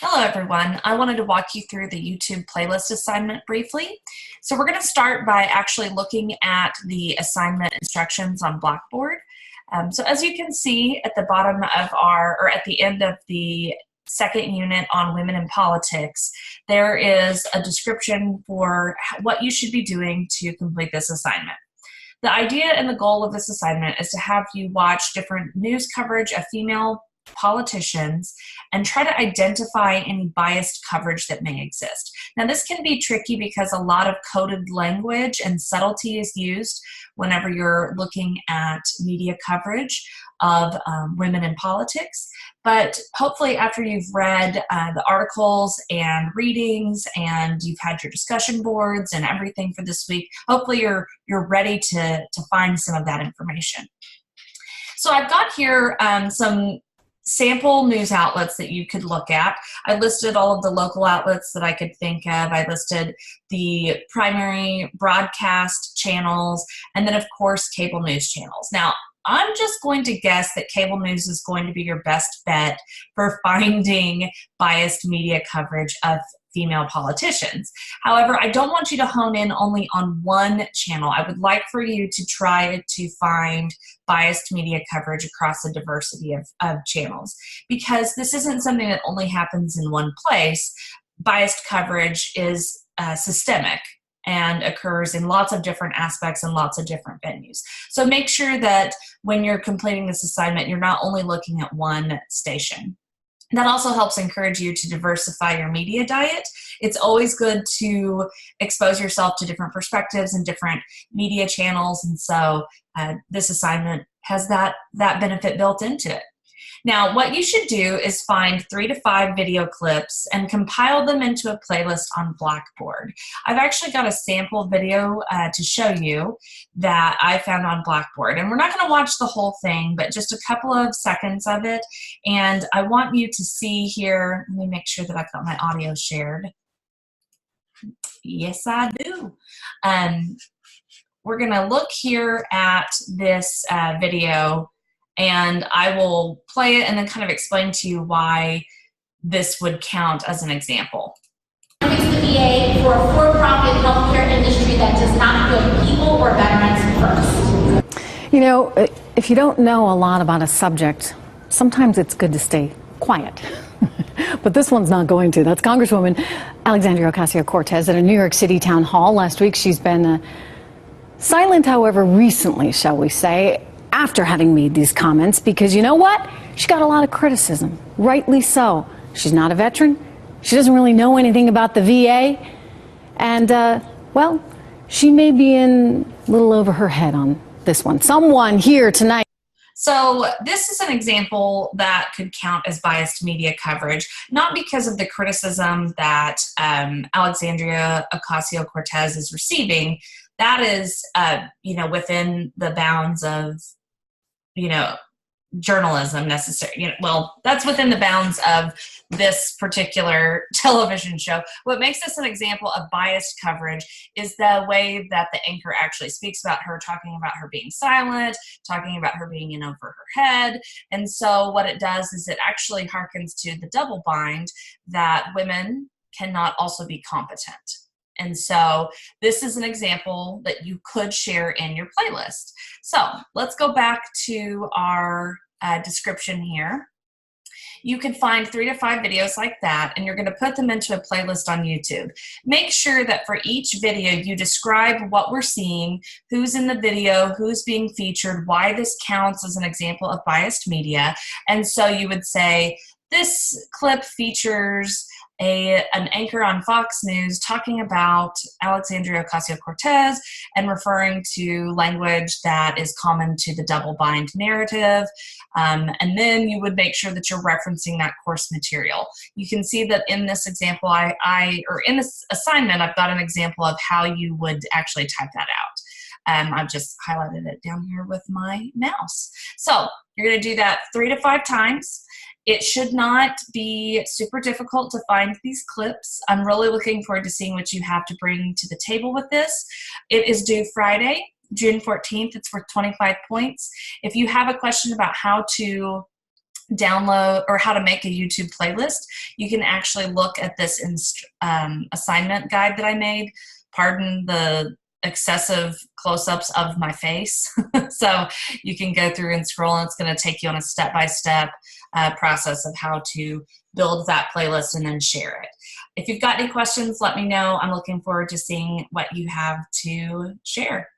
Hello everyone. I wanted to walk you through the YouTube playlist assignment briefly. So we're going to start by actually looking at the assignment instructions on Blackboard. So as you can see at the bottom of or at the end of the second unit on women in politics, there is a description for what you should be doing to complete this assignment. The idea and the goal of this assignment is to have you watch different news coverage of female politicians and try to identify any biased coverage that may exist. Now, this can be tricky because a lot of coded language and subtlety is used whenever you're looking at media coverage of women in politics. But hopefully after you've read the articles and readings and you've had your discussion boards and everything for this week, hopefully you're ready to find some of that information. So I've got here some sample news outlets that you could look at. I listed all of the local outlets that I could think of. I listed the primary broadcast channels and then of course cable news channels. Now, I'm just going to guess that cable news is going to be your best bet for finding biased media coverage of female politicians. However, I don't want you to hone in only on one channel. I would like for you to try to find biased media coverage across a diversity of channels, because this isn't something that only happens in one place. Biased coverage is systemic and occurs in lots of different aspects and lots of different venues. So make sure that when you're completing this assignment, you're not only looking at one station. That also helps encourage you to diversify your media diet. It's always good to expose yourself to different perspectives and different media channels, and so this assignment has that benefit built into it. Now, what you should do is find 3 to 5 video clips and compile them into a playlist on Blackboard. I've actually got a sample video to show you that I found on Blackboard. And we're not going to watch the whole thing, but just a couple of seconds of it. And I want you to see here, let me make sure that I've got my audio shared. Yes, I do. We're going to look here at this video, and I will play it and then kind of explain to you why this would count as an example. Fix the VA for a for-profit healthcare industry that does not put people or veterans first. You know, if you don't know a lot about a subject, sometimes it's good to stay quiet. But this one's not going to. That's Congresswoman Alexandria Ocasio-Cortez at a New York City town hall last week. She's been silent, however, recently, shall we say, after having made these comments, because you know what? She got a lot of criticism, rightly so. She's not a veteran. She doesn't really know anything about the VA. And, well, she may be in a little over her head on this one. Someone here tonight. So this is an example that could count as biased media coverage, not because of the criticism that Alexandria Ocasio-Cortez is receiving. That is, within the bounds of, journalism necessary. Well, that's within the bounds of this particular television show. What makes this an example of biased coverage is the way that the anchor actually speaks about her, talking about her being silent, talking about her being in over her head. And so what it does is it actually harkens to the double bind that women cannot also be competent. And so this is an example that you could share in your playlist. So let's go back to our description here. You can find 3 to 5 videos like that, and you're going to put them into a playlist on YouTube. Make sure that for each video you describe what we're seeing, who's in the video, who's being featured, why this counts as an example of biased media. And so you would say, this clip features an anchor on Fox News talking about Alexandria Ocasio-Cortez and referring to language that is common to the double bind narrative. And then you would make sure that you're referencing that course material. You can see that in this example, or in this assignment, I've got an example of how you would actually type that out. I've just highlighted it down here with my mouse. So you're going to do that 3 to 5 times. It should not be super difficult to find these clips. I'm really looking forward to seeing what you have to bring to the table with this. It is due Friday, June 14th. It's worth 25 points. If you have a question about how to download or how to make a YouTube playlist, you can actually look at this assignment guide that I made. Pardon the excessive close-ups of my face. So you can go through and scroll, and it's going to take you on a step-by-step process of how to build that playlist and then share it. If you've got any questions, let me know. I'm looking forward to seeing what you have to share.